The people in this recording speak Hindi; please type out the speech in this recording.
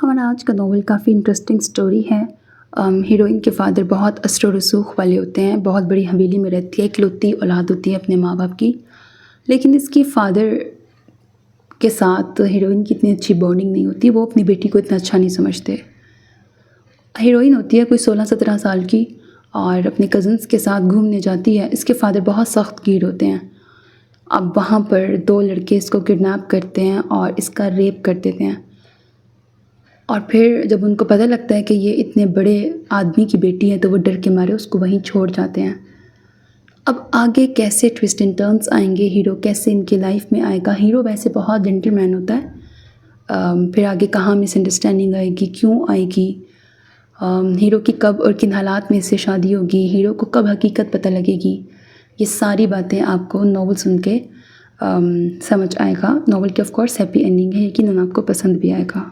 हमारा आज का नॉवल काफ़ी इंटरेस्टिंग स्टोरी है। हीरोइन के फादर बहुत असर और रसूख वाले होते हैं, बहुत बड़ी हवेली में रहती है, इकलौती औलाद होती है अपने माँ बाप की। लेकिन इसकी फादर के साथ हीरोइन की इतनी अच्छी बॉन्डिंग नहीं होती, वो अपनी बेटी को इतना अच्छा नहीं समझते। हीरोइन होती है कोई 16-17 साल की और अपने कज़न्स के साथ घूमने जाती है। इसके फादर बहुत सख्त गिर होते हैं। अब वहाँ पर 2 लड़के इसको किडनैप करते हैं और इसका रेप कर देते हैं। और फिर जब उनको पता लगता है कि ये इतने बड़े आदमी की बेटी है तो वो डर के मारे उसको वहीं छोड़ जाते हैं। अब आगे कैसे ट्विस्ट एंड टर्न्स आएंगे, हीरो कैसे इनकी लाइफ में आएगा। हीरो वैसे बहुत जेंटलमैन होता है। फिर आगे कहाँ मिसअंडरस्टैंडिंग आएगी, क्यों आएगी, हीरो की कब और किन हालात में इससे शादी होगी, हीरो को कब हकीकत पता लगेगी, ये सारी बातें आपको नावल सुन के समझ आएगा। नावल की ऑफ कोर्स हैप्पी एंडिंग है, यकीनन आपको पसंद भी आएगा।